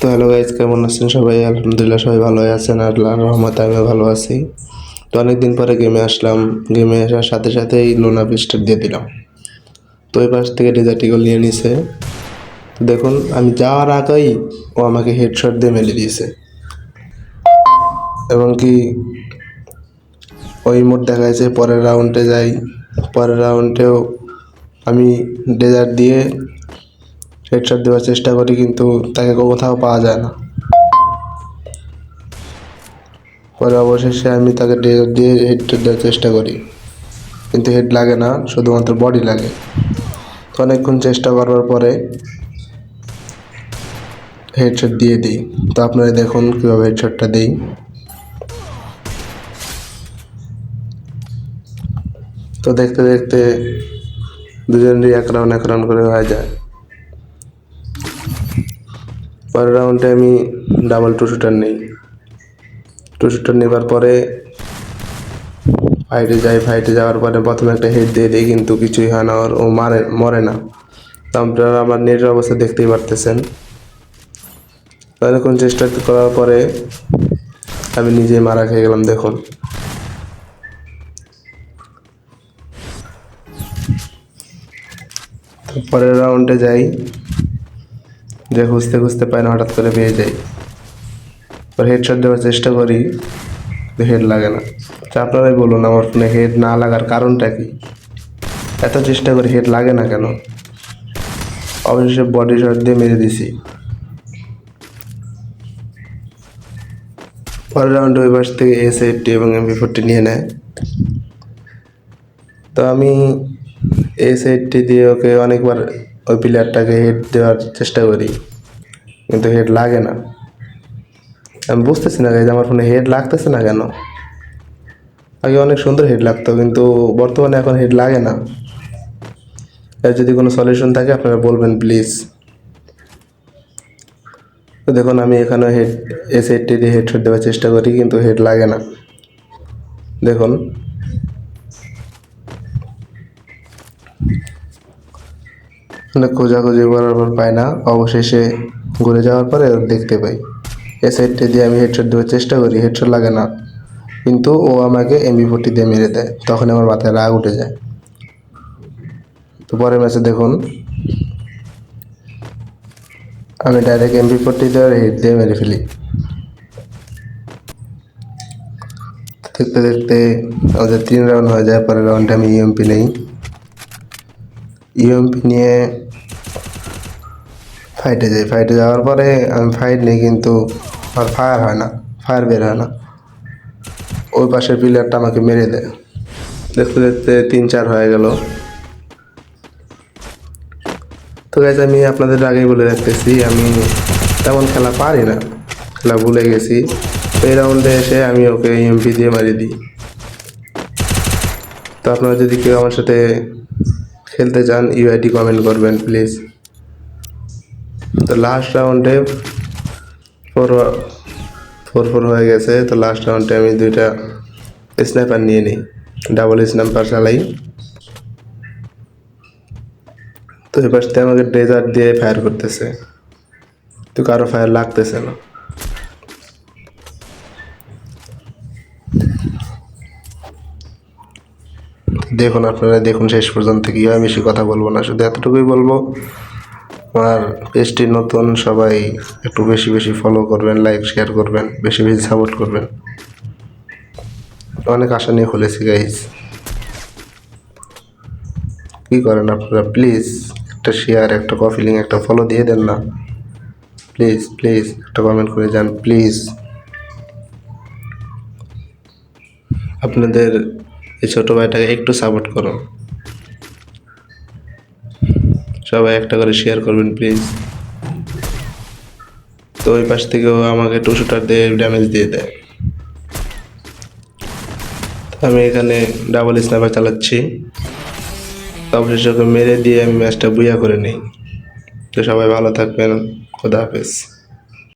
তো hello guys, কেমন আছেন সবাই? আলহামদুলিল্লাহ সবাই ভালো আছেন, আর আল্লাহর রহমতে আমিও ভালো আছি। তো অনেকদিন পরে গেমে আসলাম। গেমে আসার সাথে সাথেই লোনা পিস্টার দিয়ে দিলাম। তো ওই পাশ থেকে ডেজার্ট ইগল নিয়ে নিছে। তো দেখুন, আমি যাওয়ার আগেই ও আমাকে হেডশট দিয়ে মেরে দিয়েছে। এবং কি ওই মোড দেখা যাচ্ছে পরের রাউন্ডে যাই, পরের রাউন্ডেও আমি ডেজার্ট দিয়ে হেডশট দেওয়ার চেষ্টা করি, কিন্তু তাকে কোথাও পাওয়া যায় না। পরে অবশেষে আমি তাকে ডেজার্ট দিয়ে হেড দেওয়ার চেষ্টা করি, কিন্তু হেড লাগে না, শুধুমাত্র বডি লাগে। তো অনেকক্ষণ চেষ্টা করার পরে হেডশট দিয়ে দিই। তো আপনারা দেখুন কীভাবে হেডশটটা দিই। তো দেখতে দেখতে দুজনেরই এক রাউন্ড করে হয়ে যায়। পরের রাউন্ডে আমি ডাবল টু শুটার নিই। টু শুটার নেবার পরে ফাইটে যাই। ফাইটে যাওয়ার পরে প্রথমে একটা হেড দিয়ে দিই, কিন্তু কিছুই হয় না, ও মরে না। তো আপনারা আমার নেটের অবস্থা দেখতেই পারতেছেন। অনেকক্ষণ চেষ্টা করার পরে আমি নিজেই মারা খেয়ে গেলাম। দেখুন, পরের রাউন্ডে যাই, যে খুঁজতে খুঁজতে পাই না, হঠাৎ করে পেয়ে যাই। পরে হেডশট দেওয়ার চেষ্টা করি, হেড লাগে না। তো আপনারাই বলুন, আমার ফোনে হেড না লাগার কারণটা কি? এত চেষ্টা করি, হেড লাগে না কেন? অবশেষে বডি শট দিয়ে মেরে দিছি। পরের রাউন্ডে ওই পাশ থেকে S80 এবং MP40 নিয়ে নেয়। তো আমি S80 দিয়ে ওকে অনেকবার ওই প্লেয়ারটাকে হেড দেওয়ার চেষ্টা করি, কিন্তু হেড লাগে না। আমি বুঝতেছি না গাইজ, আমার ফোনে হেড লাগতেছে না কেন? আগে অনেক সুন্দর হেড লাগতো, কিন্তু বর্তমানে এখন হেড লাগে না। এর যদি কোনো সলিউশন থাকে আপনারা বলবেন প্লিজ। তো দেখুন, আমি এখানে S80 দিয়ে হেডশট দেওয়ার চেষ্টা করি, কিন্তু হেড লাগে না। দেখুন, খোঁজাখুঁজি করার পর পাই না, অবশেষে ঘুরে যাওয়ার পরে দেখতে পাই। S80 দিয়ে আমি হেডশট দেওয়ার চেষ্টা করি, হেডশট লাগে না, কিন্তু ও আমাকে MP40 দিয়ে মেরে দেয়। তখন আমার মাথায় রাগ উঠে যায়। তো পরের ম্যাচে দেখুন, আমি ডাইরেক্ট MP40 দিয়ে হেড দিয়ে মেরে ফেলি। দেখতে দেখতে আমাদের 3 রাউন্ড হয়ে যায়। পরের রাউন্ডে আমি EMP নেই। EMP নিয়ে ফাইটে যাই। ফাইটে যাওয়ার পরে আমি ফাইট নিই, কিন্তু আর ফায়ার হয় না, ফায়ার বের হয় না। ওই পাশের প্লেয়ারটা আমাকে মেরে দেয়। দেখতে দেখতে 3-4 হয়ে গেল। তো গাইজ, আমি আপনাদের আগেই বলে রাখতেছি, আমি তেমন খেলা পারি না, খেলা ভুলে গেছি। তো এই রাউন্ডে এসে আমি ওকে EMP দিয়ে মারি দিই। তো আপনারা যদি কেউ আমার সাথে খেলতে চান, UID কমেন্ট করবেন প্লিজ। তো লাস্ট রাউন্ডে 4-4 হয়ে গেছে। তো লাস্ট রাউন্ডে আমি 2টা স্নাইপার নিয়ে নিই, ডাবল স্নাইপার চালাই। তো এই পাশ থেকে আমাকে ডেজার্ট দিয়ে ফায়ার করতেছে, তো কারো ফায়ার লাগতেছে না। দেখুন, আপনারা দেখুন শেষ পর্যন্ত। কি হয়, বেশি কথা বলবো না, শুধু এতটুকুই বলবো, আমার পেজটি নতুন, সবাই একটু বেশি বেশি ফলো করবেন, লাইক শেয়ার করবেন, বেশি বেশি সাপোর্ট করবেন। অনেক আশা নিয়ে খুলেছি গাইজ, কী করেন আপনারা? প্লিজ একটা শেয়ার, একটা কপি লিঙ্ক, একটা ফলো দিয়ে দেন না প্লিজ। প্লিজ একটা কমেন্ট করে যান প্লিজ। আপনাদের এই ছোটো ভাইটাকে একটু সাপোর্ট করুন, সবাই একটা করে শেয়ার করবেন প্লিজ। তো ওই পাশ থেকেও আমাকে 2 শুটার দিয়ে ড্যামেজ দিয়ে দেয়। আমি এখানে ডাবল স্নাইপার চালাচ্ছি। অবশেষে ওকে মেরে দিয়ে আমি ম্যাচটা বুইয়া করে নিই। তো সবাই ভালো থাকবেন, খোদা হাফেজ।